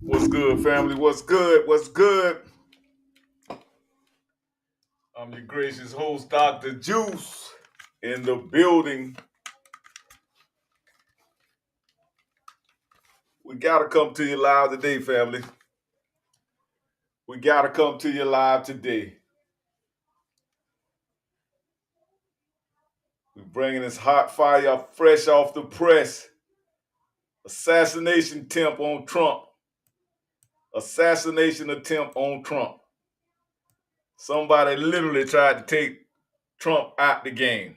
What's good, family? What's good? What's good? I'm your gracious host, Dr. Juice, in the building. We gotta come to you live today, family. We gotta come to you live today. We're bringing this hot fire fresh off the press. Assassination attempt on Trump. Assassination attempt on Trump. Somebody literally tried to take Trump out the game.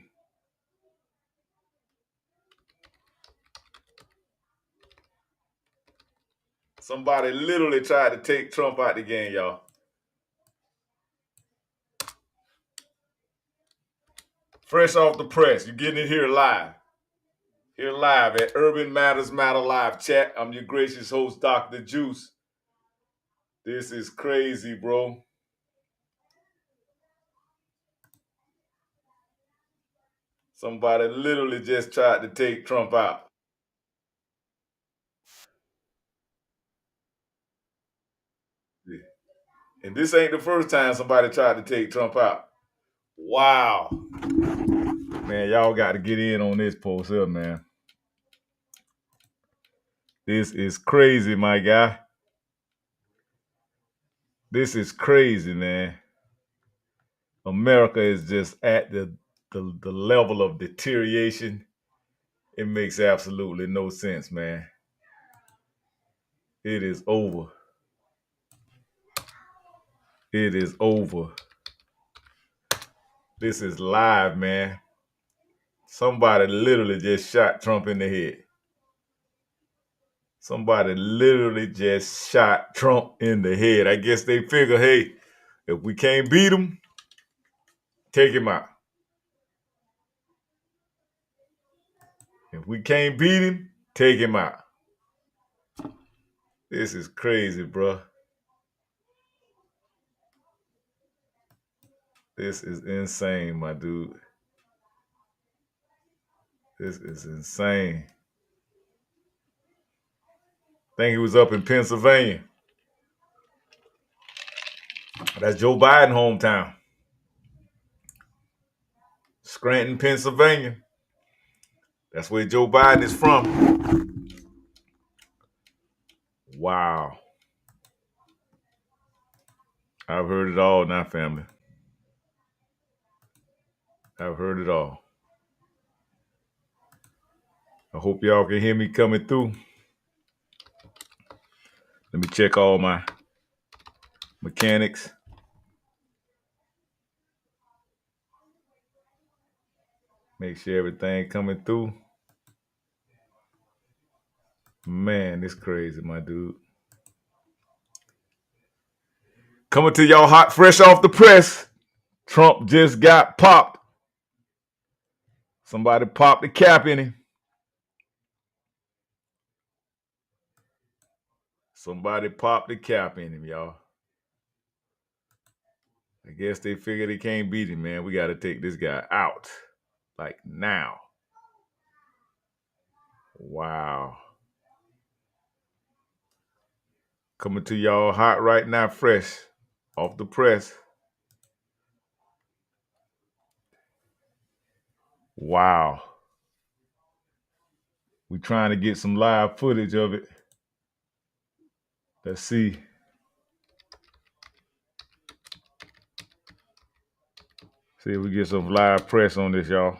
Somebody literally tried to take Trump out the game, y'all. Fresh off the press. You're getting it here live. Here live at Urban Matters Matter Live Chat. I'm your gracious host, Dr. Juwce. This is crazy, bro. Somebody literally just tried to take Trump out. And this ain't the first time somebody tried to take Trump out. Wow. Man, y'all got to get in on this post here, man. This is crazy, my guy. This is crazy, man. America is just at the level of deterioration. It makes absolutely no sense, man. It is over. It is over. This is live, man. Somebody literally just shot Trump in the head. Somebody literally just shot Trump in the head. I guess they figure, hey, if we can't beat him, take him out. If we can't beat him, take him out. This is crazy, bro. This is insane, my dude. This is insane. I think he was up in Pennsylvania. That's Joe Biden hometown. Scranton, Pennsylvania. That's where Joe Biden is from. Wow. I've heard it all now, family. I've heard it all. I hope y'all can hear me coming through. Let me check all my mechanics. Make sure everything coming through. Man, this crazy, my dude. Coming to y'all hot, fresh off the press. Trump just got popped. Somebody popped the cap in him. Somebody popped the cap in him, y'all. I guess they figured they can't beat him, man. We got to take this guy out. Like now. Wow. Coming to y'all hot right now, fresh off the press. Wow. We trying to get some live footage of it. Let's see. See if we get some live press on this, y'all.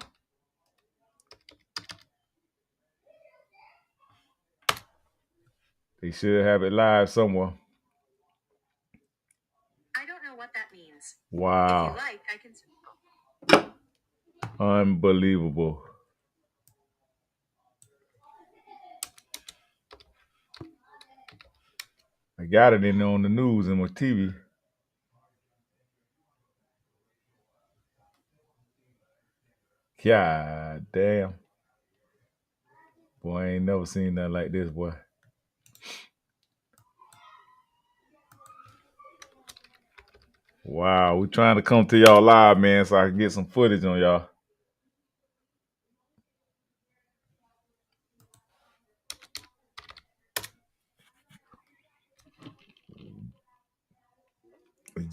They should have it live somewhere. I don't know what that means. Wow. If you like, I can. Unbelievable. I got it in there on the news and my TV. God damn. Boy, I ain't never seen nothing like this, boy. Wow, we trying to come to y'all live, man, so I can get some footage on y'all.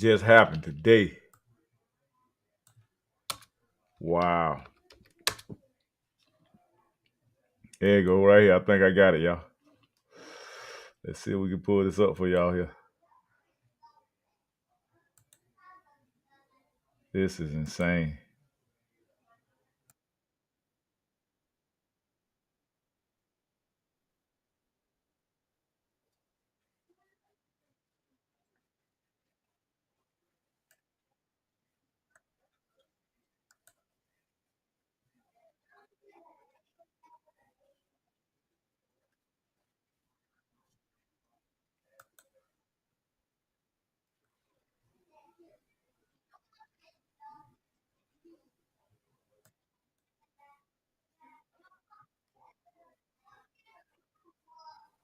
just happened today. Wow. There you go, right here. I think I got it, y'all. Let's see if we can pull this up for y'all here. This is insane.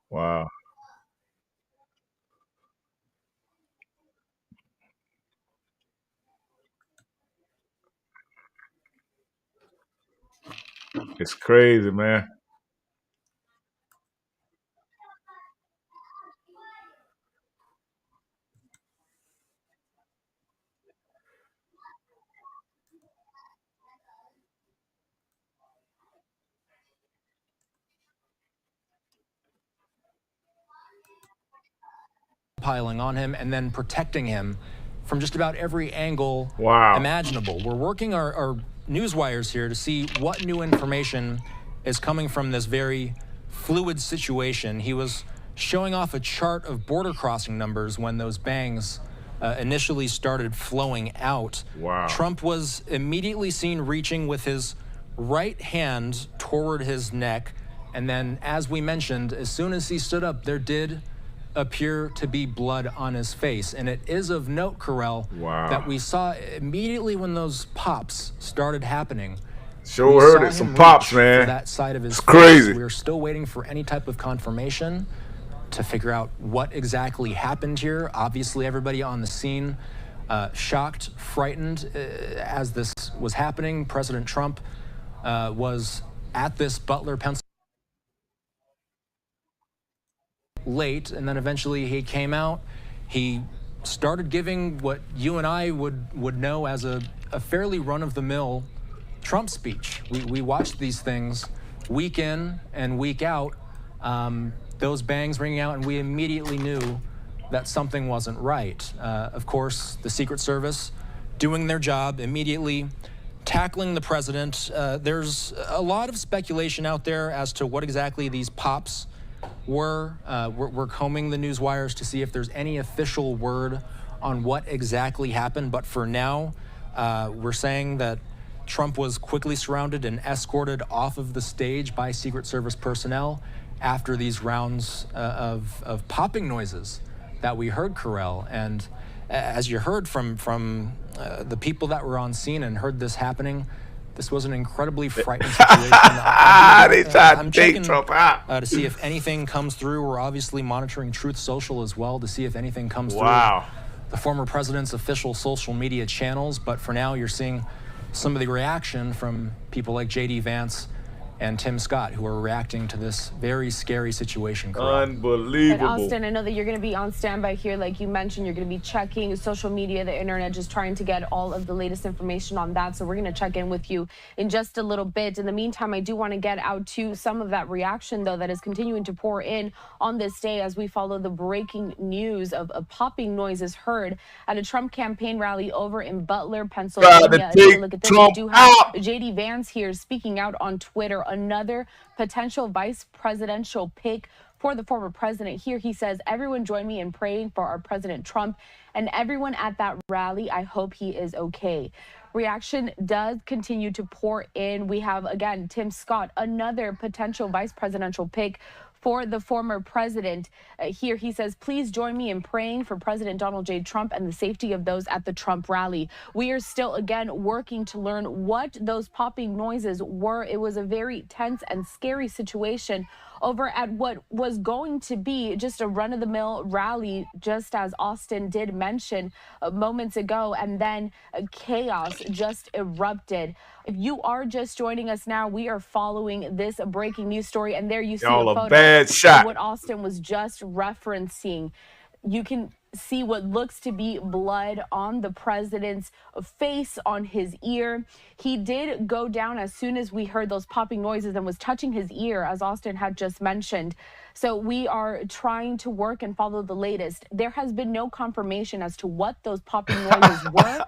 Wow. It's crazy, man. Piling on him and then protecting him from just about every angle Wow. imaginable. We're working our news wires here to see what new information is coming from this very fluid situation. He was showing off a chart of border crossing numbers when those bangs initially started flowing out. Wow. Trump was immediately seen reaching with his right hand toward his neck. And then, as we mentioned, as soon as he stood up, there did appear to be blood on his face. And it is of note, Carell, Wow. that we saw immediately when those pops started happening. Sure we heard saw it. Some him pops, reach man. for that side of his It's face. crazy. We're still waiting for any type of confirmation to figure out what exactly happened here. Obviously, everybody on the scene shocked, frightened as this was happening. President Trump was at this Butler, Pennsylvania late, and then eventually he came out. He started giving what you and I would know as a fairly run-of-the-mill Trump speech. We watched these things week in and week out, those bangs ringing out, and we immediately knew that something wasn't right. Of course, the Secret Service doing their job, immediately tackling the president. There's a lot of speculation out there as to what exactly these pops were. We're combing the news wires to see if there's any official word on what exactly happened. But for now, we're saying that Trump was quickly surrounded and escorted off of the stage by Secret Service personnel after these rounds of popping noises that we heard, Carell. And as you heard from the people that were on scene and heard this happening, this was an incredibly frightening situation. They tried to I'm take checking Trump out. to see if anything comes through. We're obviously monitoring Truth Social as well to see if anything comes Wow. through the former president's official social media channels. But for now, you're seeing some of the reaction from people like J.D. Vance and Tim Scott, who are reacting to this very scary situation. Unbelievable. And Austin, I know that you're going to be on standby here. Like you mentioned, you're going to be checking social media, the internet, just trying to get all of the latest information on that. So we're going to check in with you in just a little bit. In the meantime, I do want to get out to some of that reaction, though, that is continuing to pour in on this day as we follow the breaking news of popping noises heard at a Trump campaign rally over in Butler, Pennsylvania. Take a look at this. We do have J.D. Vance here speaking out on Twitter. Another potential vice presidential pick for the former president. Here he says, everyone join me in praying for our President Trump and everyone at that rally. I hope he is okay. Reaction does continue to pour in. We have, again, Tim Scott, another potential vice presidential pick for the former president. Here he says, please join me in praying for President Donald J. Trump and the safety of those at the Trump rally. We are still, again, working to learn what those popping noises were. It was a very tense and scary situation over at what was going to be just a run-of-the-mill rally, just as Austin did mention moments ago, and then chaos just erupted. If you are just joining us now, we are following this breaking news story, and there you see a photo bad shot. of what Austin was just referencing. you can see what looks to be blood on the president's face, on his ear. He did go down as soon as we heard those popping noises and was touching his ear, as Austin had just mentioned. So we are trying to work and follow the latest. There has been no confirmation as to what those popping noises were.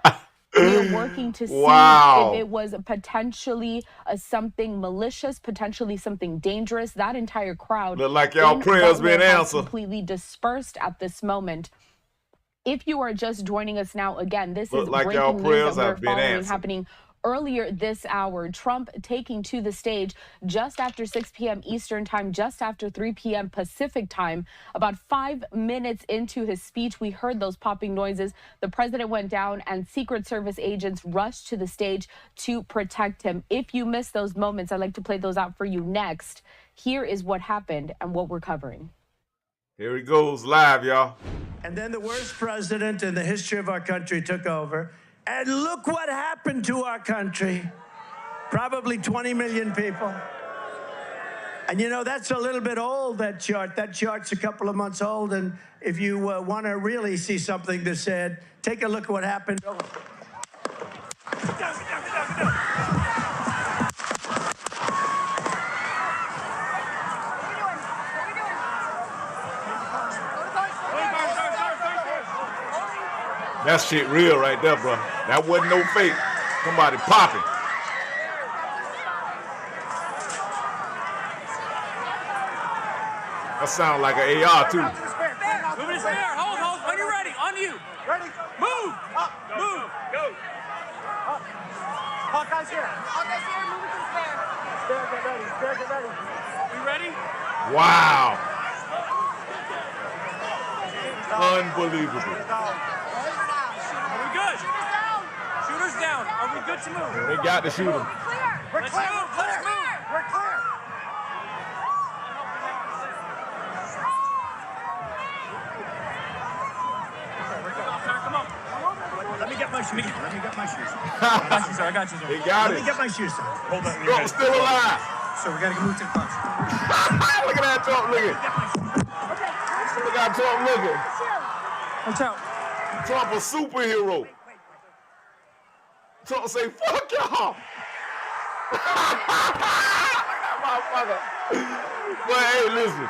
We are working to see if it was potentially something malicious, potentially something dangerous. That entire crowd look like y'all prayers been answered. Completely dispersed at this moment. If you are just joining us now, again, this is like breaking y'all news prayers that we're have been following answered. happening earlier this hour. Trump taking to the stage just after 6 p.m. Eastern time, just after 3 p.m. Pacific time. About 5 minutes into his speech, we heard those popping noises. The president went down and Secret Service agents rushed to the stage to protect him. If you missed those moments, I'd like to play those out for you next. Here is what happened and what we're covering. Here he goes live, y'all. And then the worst president in the history of our country took over. And look what happened to our country. Probably 20 million people. And you know, that's a little bit old, that chart. That chart's a couple of months old. And if you want to really see something that's said, take a look at what happened. That shit real right there, bro. That wasn't no fake. Somebody popping. That sound like an AR too. Move to spare. Hold. When you're ready. On you. Ready? Move. Up. Move. Go. Up. Hawkeye's here. Hawkeye's here. Move it to the spare. Spare, get ready. Spare, get ready. You ready? Wow. Unbelievable. Are we good? Shooter's down. Are we good to move? They got to shoot him. We're Let's clear. move. We're Let's clear. move. We're clear. Come on. Let me get my shoes. I got you, sir. They got Let me it. get my shoes. Hold on. Trump's still alive. So we got to move to the box. Look at that Trump looking. Look at Trump looking. Watch out. Trump a superhero. Trump say, fuck y'all. Look at that motherfucker. But hey, listen.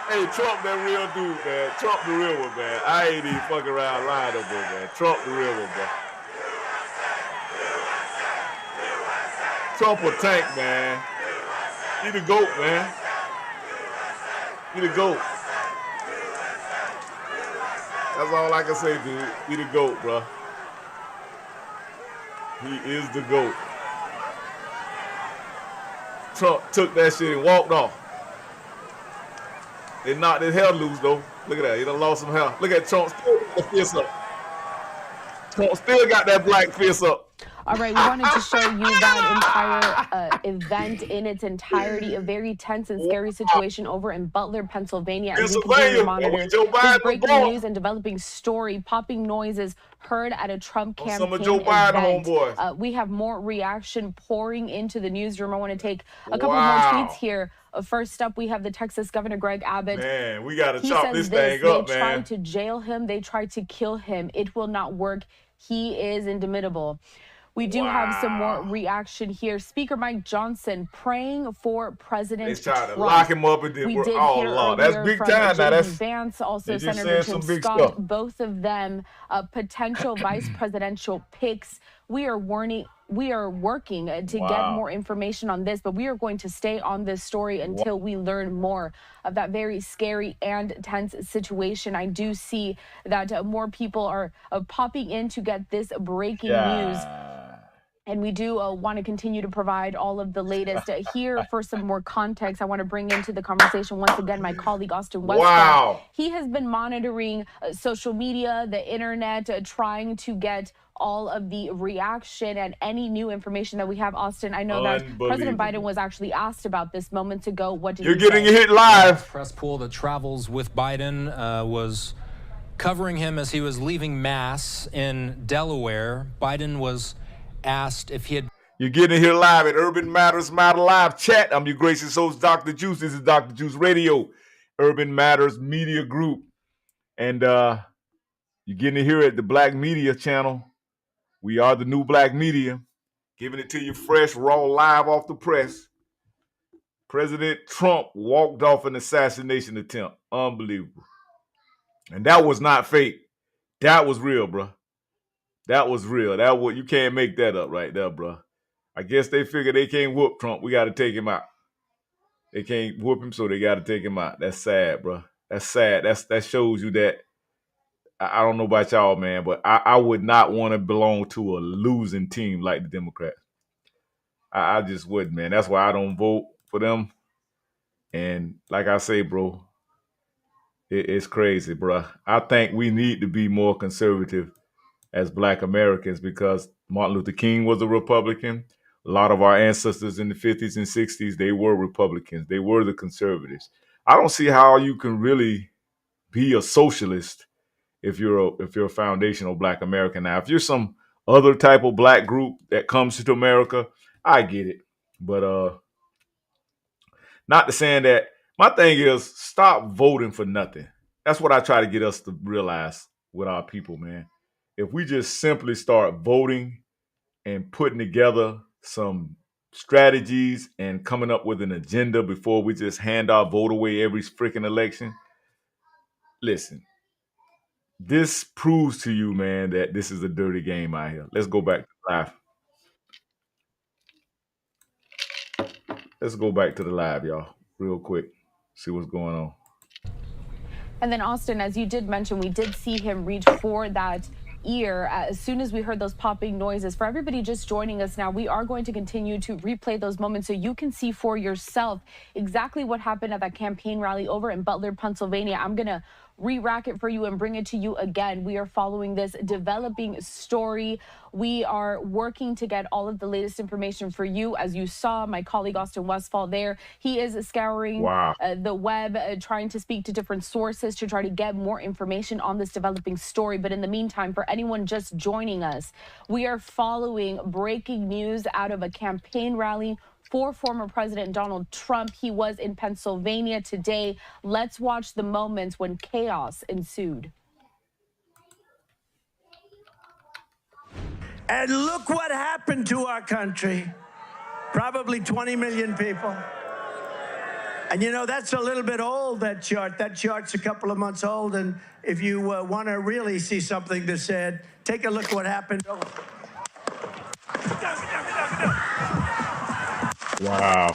Hey, Trump that real dude, man. Trump the real one, man. I ain't even fucking around lying no more, man. Trump the real one, man. Trump a tank, man. He the GOAT, man. He the GOAT. That's all I can say, dude. He the GOAT, bro. He is the GOAT. Trump took that shit and walked off. They knocked his hair loose, though. Look at that. He done lost some hair. Look at Trump still got the fist up. Trump still got that black fist up. All right, we wanted to show you that entire event in its entirety, a very tense and scary situation over in Butler, Pennsylvania. As we continue to monitor this breaking news and developing story, popping noises heard at a Trump campaign event. We have more reaction pouring into the newsroom. I want to take a couple more tweets here. First up, we have the Texas Governor Greg Abbott. Man, we got to chop this thing up, man. They tried to jail him. They tried to kill him. It will not work. He is indomitable. We do have some more reaction here. Speaker Mike Johnson praying for President Trump. They tried to lock him up and then we did oh, hear Lord. That's big time now. That's Vance, also Senator Tim Scott, both of them potential vice presidential picks. We are working to get more information on this, but we are going to stay on this story until we learn more of that very scary and tense situation. I do see that more people are popping in to get this breaking news. And we do want to continue to provide all of the latest here. For some more context, I want to bring into the conversation once again my colleague Austin West. Wow. He has been monitoring social media, the internet, trying to get all of the reaction and any new information that we have. Austin, I know that President Biden was actually asked about this moments ago. What did You're getting hit live. Press pool that travels with Biden was covering him as he was leaving Mass in Delaware. Biden was asked if he had. You're getting here live at Urban Matters Matter Live Chat. I'm your gracious host, Dr. Juwce. This is Dr. Juwce Radio, Urban Matters Media Group. And you're getting it here at the Black Media channel. We are the new Black Media, giving it to you fresh, raw, live off the press. President Trump walked off an assassination attempt. Unbelievable. And that was not fake. That was real, bro. That was real. You can't make that up right there, bro. I guess they figure they can't whoop Trump. We got to take him out. They can't whoop him, so they got to take him out. That's sad, bro. That's sad. That shows you that. I don't know about y'all, man, but I would not want to belong to a losing team like the Democrats. I just wouldn't, man. That's why I don't vote for them. And like I say, bro, it's crazy, bro. I think we need to be more conservative as Black Americans because Martin Luther King was a Republican. A lot of our ancestors in the 50s and 60s, they were Republicans. They were the conservatives. I don't see how you can really be a socialist if you're a foundational Black American. Now, if you're some other type of Black group that comes to America, I get it. But not to saying that. My thing is stop voting for nothing. That's what I try to get us to realize with our people, man. If we just simply start voting and putting together some strategies and coming up with an agenda before we just hand our vote away every freaking election. Listen, this proves to you, man, that this is a dirty game out here. Let's go back to live. Let's go back to the live, y'all, real quick. See what's going on. And then, Austin, as you did mention, we did see him reach for that ear as soon as we heard those popping noises. For everybody just joining us now, we are going to continue to replay those moments so you can see for yourself exactly what happened at that campaign rally over in Butler, Pennsylvania. I'm going to re-rack it for you and bring it to you again. We are following this developing story. We are working to get all of the latest information for you. As you saw, my colleague Austin Westfall there, he is scouring the web, trying to speak to different sources to try to get more information on this developing story. But in the meantime, for anyone just joining us, we are following breaking news out of a campaign rally for former President Donald Trump. He was in Pennsylvania today. Let's watch the moments when chaos ensued. And look what happened to our country. Probably 20 million people. And you know, that's a little bit old, that chart. That chart's a couple of months old. And if you want to really see something that's said, take a look at what happened. Wow.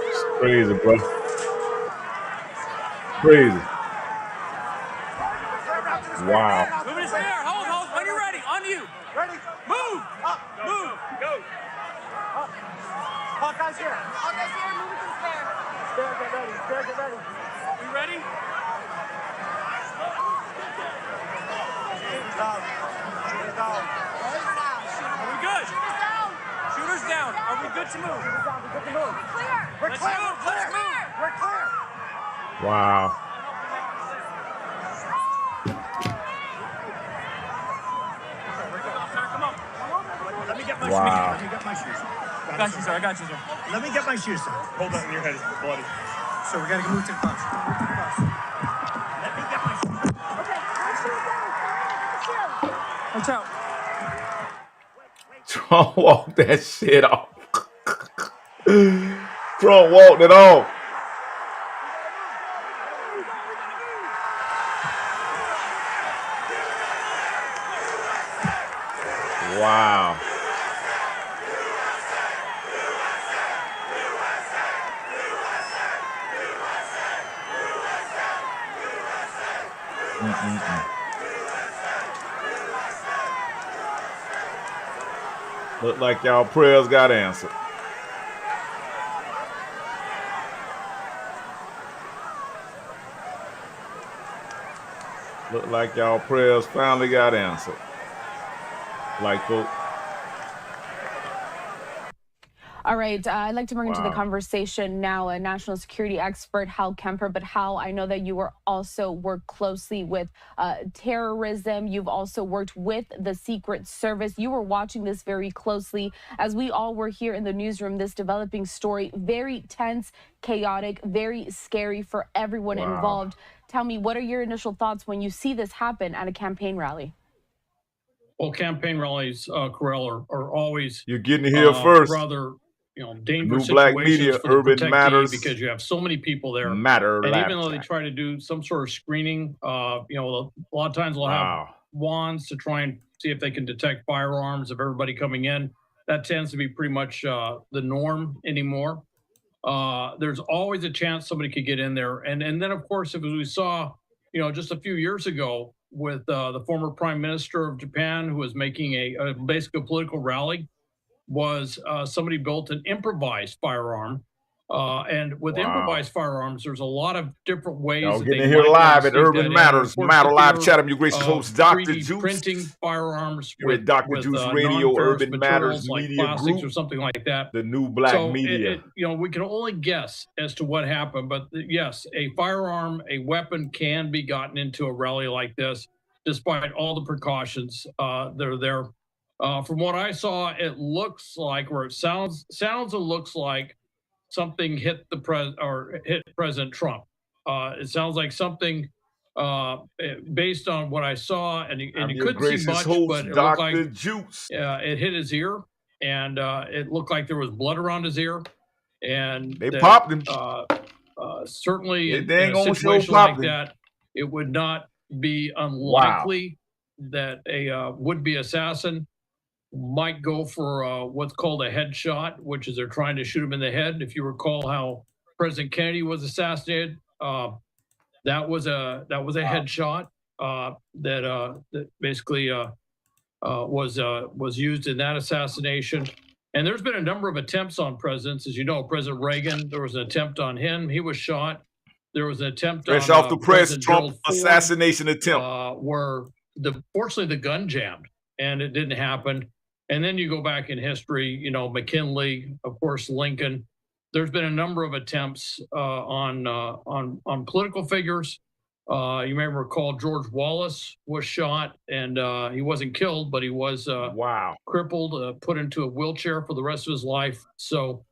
It's crazy, bro. Crazy. Wow. Move his hair. Hold. When you're ready. On you. Ready? Move. Up. Move. Go. Up. Hawkeye's here. Hawkeye's here. Move it to the stair. Stair, get ready. Stair, get ready. We ready? Shooters down. Shooters down. Are we good? Shooters down. Are we good to move? Shooters down. We're good to move. We're Let's clear. move. We're clear. Let's move. We're clear. Wow. Come on. Let me get my Wow. shoes. Let me get my shoes. I got you, sir. I got you, sir. Let me get my shoes, sir. Hold that in your head. It's bloody. So we got to move to the bus. Move to the bus. Let me get my shoes. Watch out. Trump walked that shit off. Trump walked it off. Wow. Look like y'all prayers got answered. Look like y'all prayers finally got answered. Like folks. All right, I'd like to bring into the Wow. conversation now a national security expert, Hal Kemper. But Hal, I know that you were also work closely with terrorism. You've also worked with the Secret Service. You were watching this very closely as we all were here in the newsroom. This developing story, very tense, chaotic, very scary for everyone Wow. involved. Tell me, what are your initial thoughts when you see this happen at a campaign rally? Well, campaign rallies, Corell, are always You're getting it here first. rather, The dangerous new black situations media, for the Urban protectee Matters because you have so many people there. Matter And live even though they chat. try to do some sort of screening, a lot of times they'll have Wow. wands to try and see if they can detect firearms of everybody coming in. That tends to be pretty much the norm anymore. There's always a chance somebody could get in there. And then, of course, if we saw, just a few years ago with the former prime minister of Japan, who was making basically a political rally, was somebody built an improvised firearm. And with Wow. improvised firearms, there's a lot of different ways Y'all that getting they it here might be able live to at sneak Urban that in. Matters Of course, Matter the Live fear Chat. I'm your gracious of host, Dr. 3D Juwce. printing firearms You're at Dr. with Juwce Radio, non-ferrous Urban Matters materials like Media plastics Group, or something like that. the new black So media. we can only guess as to what happened, but yes, a firearm, a weapon can be gotten into a rally like this, despite all the precautions that are there. From what I saw, it looks like, or it sounds and looks like something hit hit President Trump. It sounds like something based on what I saw, and I'm you your couldn't see gracious much, host, but it looked Dr. like Juwce. it hit his ear, and it looked like there was blood around his ear, and They that, popped him. certainly They in dang a on show situation like popped him. that, it would not be Wow. unlikely that a would-be assassin might go for what's called a headshot, which is they're trying to shoot him in the head. If you recall how President Kennedy was assassinated, that was a headshot that basically was used in that assassination. And there's been a number of attempts on presidents, as you know. President Reagan, there was an attempt on him; he was shot. There was an attempt Fresh on off the press, President Trump Gerald Ford, assassination attempt. where fortunately the gun jammed and it didn't happen. And then you go back in history, McKinley, of course, Lincoln. There's been a number of attempts on political figures. You may recall George Wallace was shot, and he wasn't killed, but he was Wow. crippled, put into a wheelchair for the rest of his life. So,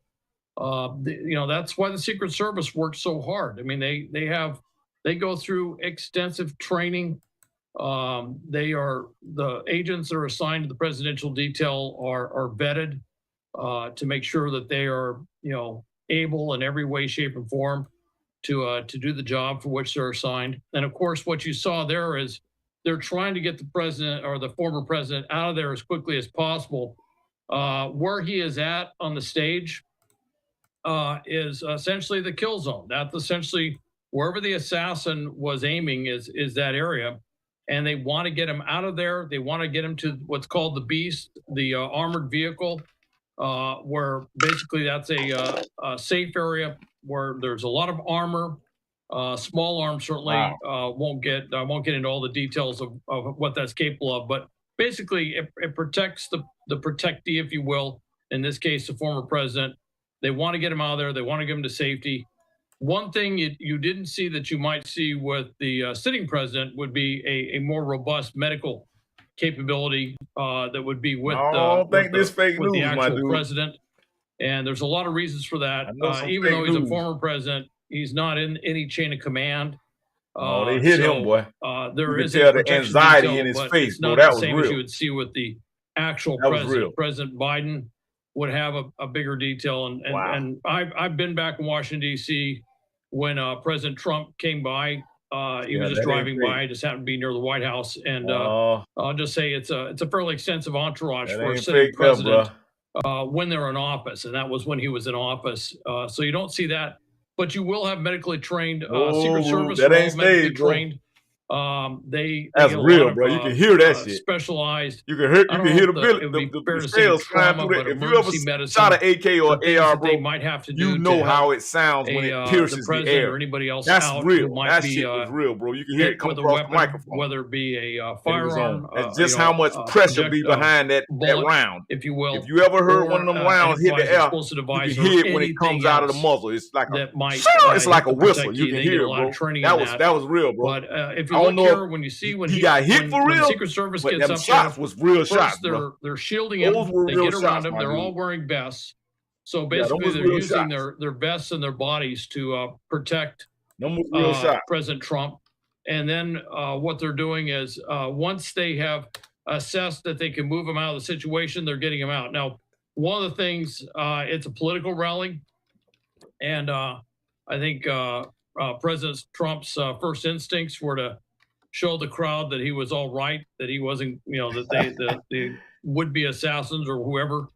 that's why the Secret Service works so hard. I mean, they go through extensive training. The agents that are assigned to the presidential detail are vetted to make sure that they are, able in every way, shape, and form to do the job for which they're assigned. And of course, what you saw there is they're trying to get the president or the former president out of there as quickly as possible. Where he is at on the stage is essentially the kill zone. That's essentially wherever the assassin was aiming is that area. And they want to get him out of there. They want to get him to what's called the Beast, the armored vehicle, where basically that's a safe area where there's a lot of armor, small arms certainly. Wow. I won't get into all the details of what that's capable of, but basically it protects the protectee, if you will. In this case, the former president. They want to get him out of there. They want to get him to safety. One thing you didn't see that you might see with the sitting president would be a more robust medical capability that would be with I don't think this fake with the news, my actual dude. president. And there's a lot of reasons for that. I know some Even though fake he's a news. former president, he's not in any chain of command. Oh, they hit him, boy. There You is could a tell the protection anxiety detail, in his but face, it's bro. not That the was same as real. you would see with the actual That was president. real. President Biden would have a bigger detail. Wow. And I've been back in Washington, D.C. when President Trump came by. He was just driving by, just happened to be near the White House. And I'll just say it's a fairly extensive entourage for a sitting president when they're in office. And that was when he was in office. So you don't see that. But you will have medically trained Secret Service. That are all ain't medically staged, bro. trained. They That's get a real, lot of bro. You can hear that shit. specialized. You can hear I you don't can know hear if it would be fair the to say shells flying trauma, through that. but If you ever emergency shot medicine, an AK or some things AR, that they bro, might have to you do know to how help it sounds when it the pierces the president or air. anybody else That's out real. who might That be shit was real, bro. You can hear it hit come with a across the weapon, microphone. whether it be a And it was firearm, on. That's just how much pressure be behind that bullet, round. if you will. If you ever heard or one of them an rounds hit the improvised air, explosive you device can or hear it when it anything comes out of the else muzzle. It's like that might it's like a hit to whistle. protect You you. can They get hear a it, lot of bro. training That in was that. that was real, bro. But if you I don't look know here, when you see when he got hit for when real, Secret Service but gets them up shots there, was real first shots, bro. they're shielding Those him. were They real get around shots, him. my They're dude. all wearing vests. So Yeah, them basically, was they're real using shots. their vests and their bodies to protect Them was real shots. President Trump. And then what they're doing is once they have assessed that they can move him out of the situation, they're getting him out. Now, one of the things, it's a political rally. And I think President Trump's first instincts were to show the crowd that he was all right, that he wasn't, that the would-be assassins or whoever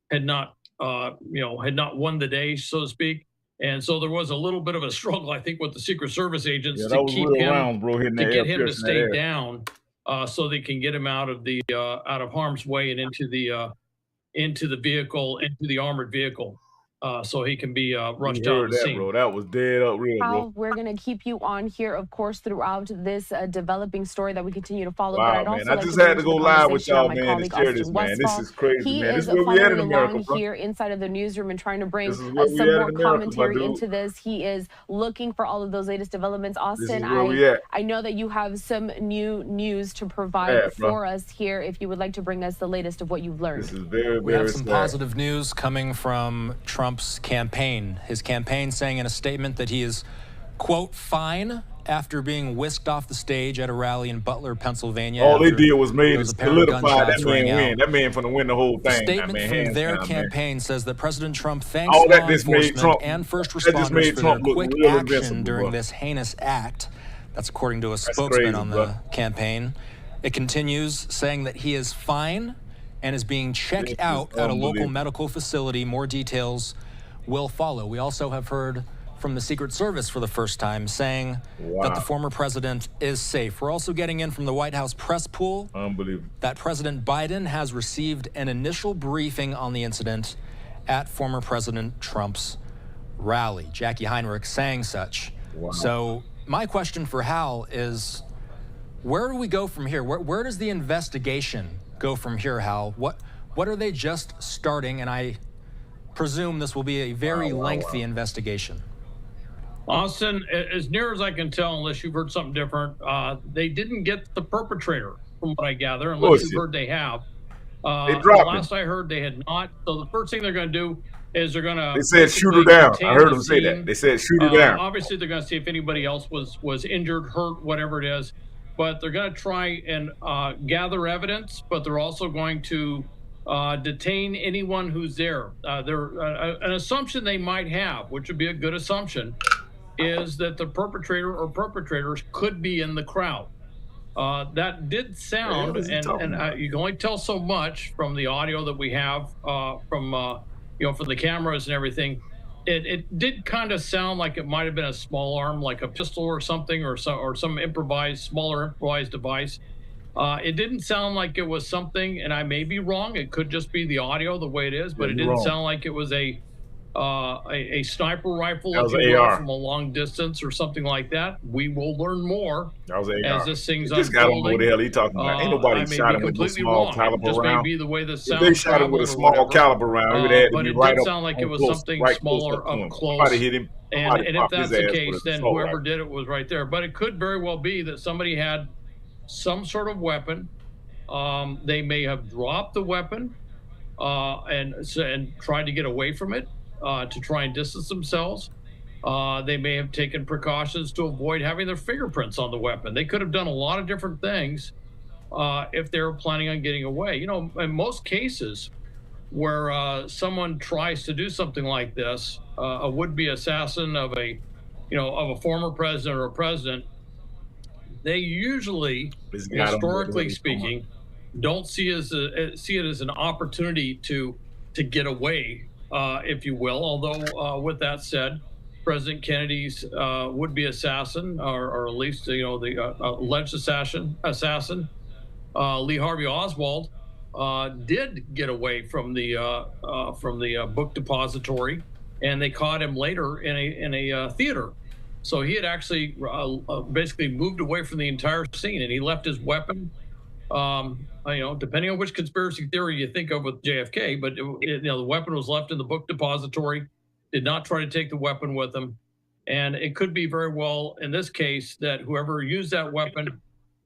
had not, had not won the day, so to speak. And so there was a little bit of a struggle, I think, with the Secret Service agents to keep him, rounds, bro, to get him to stay down, so they can get him out of harm's way and into the vehicle, into the armored vehicle. So he can be rushed out of the scene. Bro. That was dead up real, bro. We're going to keep you on here, of course, throughout this developing story that we continue to follow. Wow, but I'd man. also I like just to had to go live with y'all, man, and share this, man. This is crazy, he man. This is is where we at in following America, along bro. here inside of the newsroom and trying to bring some we at in more America, commentary into this. He is looking for all of those latest developments. Austin, I know that you have some new news to provide for us here. If you would like to bring us the latest of what you've learned. This is very, we have some positive news coming from Trump's campaign. His campaign saying in a statement that he is, quote, fine after being whisked off the stage at a rally in Butler, Pennsylvania. All they did was solidify that man win. That man finna win the whole thing. The statement from their campaign says that President Trump thanks law enforcement and first responders for their quick action during this heinous act. That's according to a spokesman on the campaign. It continues saying that he is fine and is being checked out at a local medical facility. More details will follow. We also have heard from the Secret Service for the first time saying that the former president is safe. We're also getting in from the White House press pool that President Biden has received an initial briefing on the incident at former President Trump's rally. Jackie Heinrich saying such. So my question for Hal is, where do we go from here? Where does the investigation go from here, Hal? What are they just starting? And I presume this will be a very lengthy investigation. Austin, as near as I can tell, unless you've heard something different, they didn't get the perpetrator, from what I gather, unless you've heard they have. Last I heard, they had not. So the first thing they're going to do is they're going to... They said shoot her down. I heard them say that. They said shoot her down. Obviously, they're going to see if anybody else was injured, hurt, whatever it is. But they're going to try and gather evidence, but they're also going to detain anyone who's there. An assumption they might have, which would be a good assumption, is that the perpetrator or perpetrators could be in the crowd. That did sound, and you can only tell so much from the audio that we have from the cameras and everything. It did kind of sound like it might have been a small arm, like a pistol or something, or some smaller improvised device. It didn't sound like it was something, and I may be wrong. It could just be the audio the way it is, but it didn't sound like it was a sniper rifle, if you will, from a long distance or something like that. We will learn more as this thing's unfolding. I don't know what the hell he talking about. Ain't nobody shot him with a small caliber round. Maybe the way the sound. If they shot him with a small caliber round, but it did sound like it was something smaller up close. Somebody hit him. And if that's the case, then whoever did it was right there. But it could very well be that somebody had some sort of weapon. They may have dropped the weapon and tried to get away from it to try and distance themselves. They may have taken precautions to avoid having their fingerprints on the weapon. They could have done a lot of different things if they were planning on getting away. You know, in most cases where someone tries to do something like this, a would-be assassin of a former president or a president, they usually, historically speaking, don't see it as an opportunity to get away, if you will. Although, with that said, President Kennedy's would-be assassin, or at least the alleged assassin, Lee Harvey Oswald, did get away from the book depository, and they caught him later in a theater. So he had actually basically moved away from the entire scene, and he left his weapon. Depending on which conspiracy theory you think of with JFK, but the weapon was left in the book depository. Did not try to take the weapon with him, and it could be very well in this case that whoever used that weapon,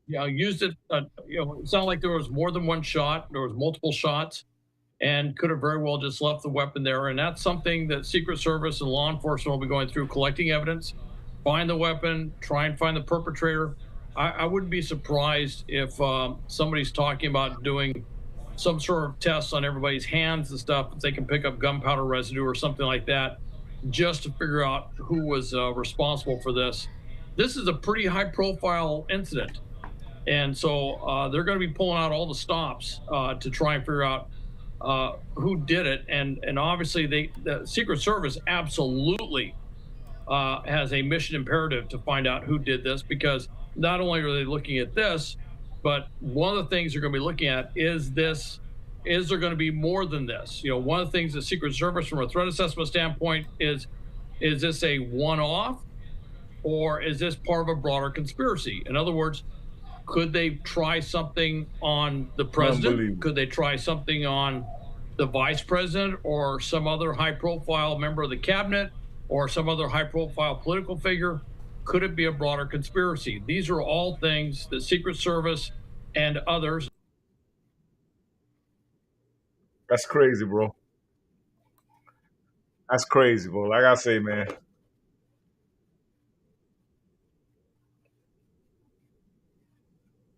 used it. It sounded like there was more than one shot. There was multiple shots, and could have very well just left the weapon there. And that's something that Secret Service and law enforcement will be going through, collecting evidence, find the weapon, try and find the perpetrator. I wouldn't be surprised if somebody's talking about doing some sort of tests on everybody's hands and stuff, if they can pick up gunpowder residue or something like that, just to figure out who was responsible for this. This is a pretty high-profile incident, and so they're going to be pulling out all the stops to try and figure out who did it. And obviously, the Secret Service absolutely has a mission imperative to find out who did this, because not only are they looking at this, but one of the things they're going to be looking at is there going to be more than this? One of the things the Secret Service, from a threat assessment standpoint, is this a one-off, or is this part of a broader conspiracy? In other words, could they try something on the president? Could they try something on the vice president or some other high-profile member of the cabinet or some other high-profile political figure? Could it be a broader conspiracy? These are all things the Secret Service and others. That's crazy, bro. That's crazy, bro. Like I say, man,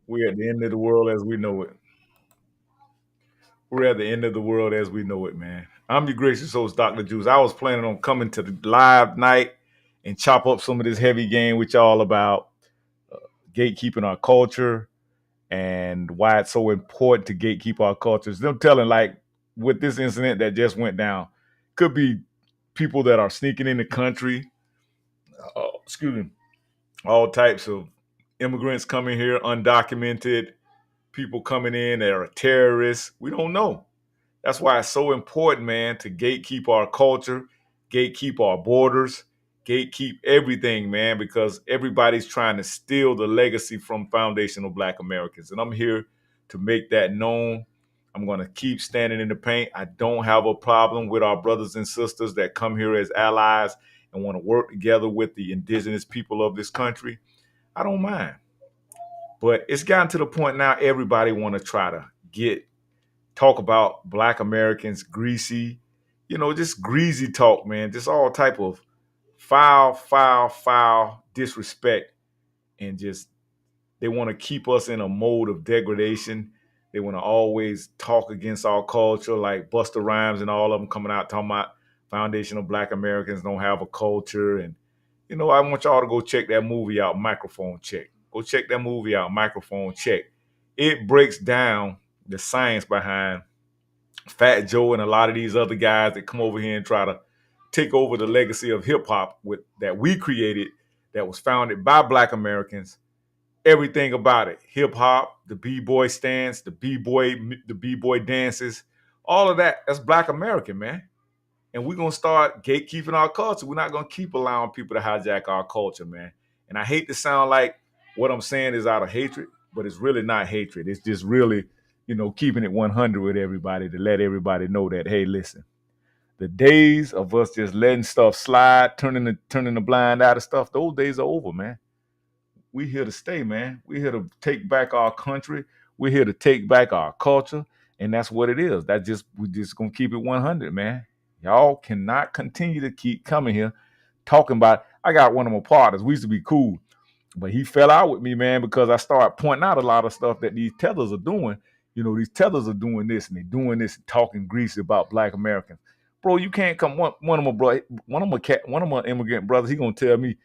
we're at the end of the world as we know it. We're at the end of the world as we know it, man. I'm your gracious host, Dr. Juwce. I was planning on coming to the live night and chop up some of this heavy game with y'all about gatekeeping our culture and why it's so important to gatekeep our cultures. Them telling, like, with this incident that just went down, could be people that are sneaking in the country. Excuse me. All types of immigrants coming here, undocumented people coming in that are terrorists. We don't know. That's why it's so important, man, to gatekeep our culture, gatekeep our borders, gatekeep everything, man, because everybody's trying to steal the legacy from foundational Black Americans. And I'm here to make that known. I'm going to keep standing in the paint. I don't have a problem with our brothers and sisters that come here as allies and want to work together with the indigenous people of this country. I don't mind. But it's gotten to the point now everybody want to try to talk about Black Americans greasy, just greasy talk, man. Just all type of foul disrespect, and just they want to keep us in a mode of degradation. They want to always talk against our culture, like Busta Rhymes and all of them coming out talking about foundational Black Americans don't have a culture. And I want y'all to go check that movie out, Microphone Check. Go check that movie out, Microphone Check. It breaks down the science behind Fat Joe and a lot of these other guys that come over here and try to take over the legacy of hip hop that we created, that was founded by Black Americans. Everything about it, hip hop, the b-boy stance, the b-boy dances, all of that's Black American, man. And we're gonna start gatekeeping our culture. We're not gonna keep allowing people to hijack our culture, man. And I hate to sound like what I'm saying is out of hatred, but it's really not hatred. It's just really, keeping it 100 with everybody, to let everybody know that, hey, listen, the days of us just letting stuff slide, turning the blind eye to stuff, those days are over, man. We here to stay, man. We're here to take back our country. We're here to take back our culture, and that's what it is. We're just gonna keep it 100, man. Y'all cannot continue to keep coming here talking about. I got one of my partners. We used to be cool, but he fell out with me, man, because I started pointing out a lot of stuff that these tethers are doing. These tethers are doing this and they're doing this and talking greasy about Black Americans. Bro, you can't come. One of my immigrant brothers, he gonna tell me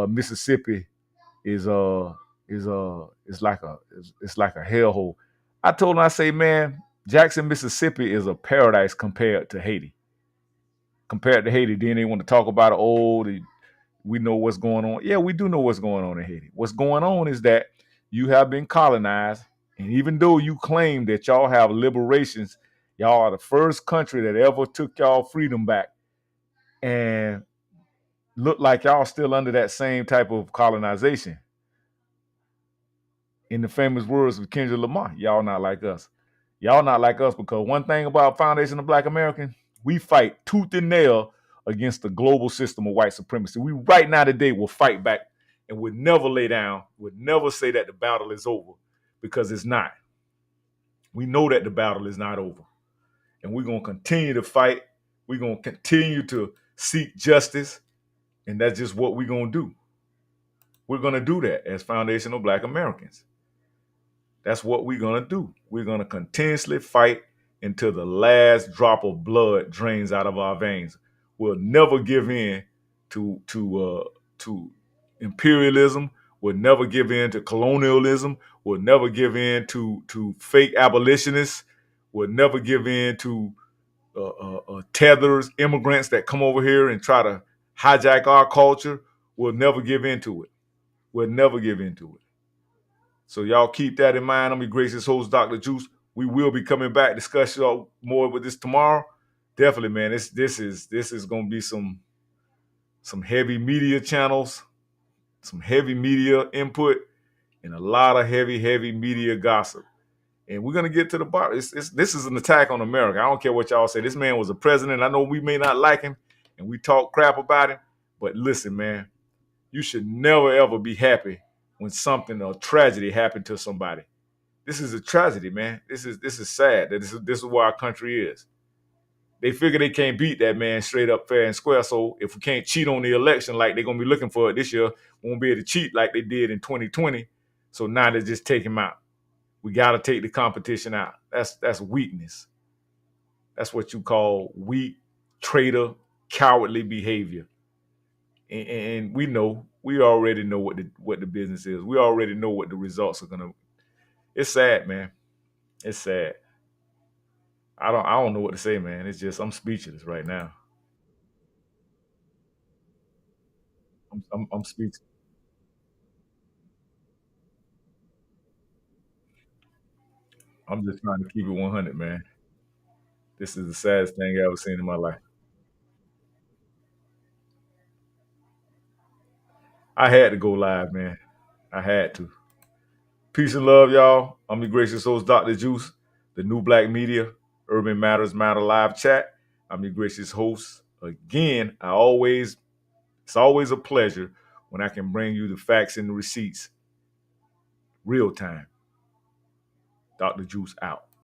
Mississippi is like a hellhole. I told him, I say, man, Jackson, Mississippi is a paradise compared to Haiti. Then they want to talk about we know what's going on. Yeah, we do know what's going on in Haiti. What's going on is that you have been colonized, and even though you claim that y'all have liberations, y'all are the first country that ever took y'all freedom back, and look like y'all still under that same type of colonization. In the famous words of Kendrick Lamar, y'all not like us. Y'all not like us because one thing about Foundation of Black Americans, we fight tooth and nail against the global system of white supremacy. We right now today will fight back and would never lay down, would never say that the battle is over, because it's not. We know that the battle is not over. And we're going to continue to fight. We're going to continue to seek justice. And that's just what we're going to do. We're going to do that as Foundational Black Americans. That's what we're going to do. We're going to continuously fight until the last drop of blood drains out of our veins. We'll never give in to imperialism. We'll never give in to colonialism. We'll never give in to fake abolitionists. We'll never give in to tethers, immigrants that come over here and try to hijack our culture. We'll never give in to it. We'll never give in to it. So y'all keep that in mind. I'm your gracious host, Dr. Juwce. We will be coming back, discuss y'all more with this tomorrow. Definitely, man. This is gonna be some heavy media channels, some heavy media input, and a lot of heavy media gossip. And we're gonna get to the bottom. This is an attack on America. I don't care what y'all say. This man was a president. I know we may not like him, and we talk crap about him. But listen, man, you should never ever be happy when something or tragedy happened to somebody. This is a tragedy, man. This is sad. This is where our country is. They figure they can't beat that man straight up, fair and square. So if we can't cheat on the election like they're gonna be looking for it this year, we won't be able to cheat like they did in 2020. So now they just take him out. We gotta take the competition out. That's weakness. That's what you call weak, traitor, cowardly behavior. And we already know what the business is. We already know what the results are gonna. It's sad, man. It's sad. I don't know what to say, man. It's just I'm speechless right now. I'm speechless. I'm just trying to keep it 100, man. This is the saddest thing I ever seen in my life. I had to go live, man. I had to. Peace and love, y'all. I'm your gracious host, Dr. Juwce, the New Black Media, Urban Matters Matter live chat. I'm your gracious host. Again, it's always a pleasure when I can bring you the facts and the receipts real time. Dr. Juwce out.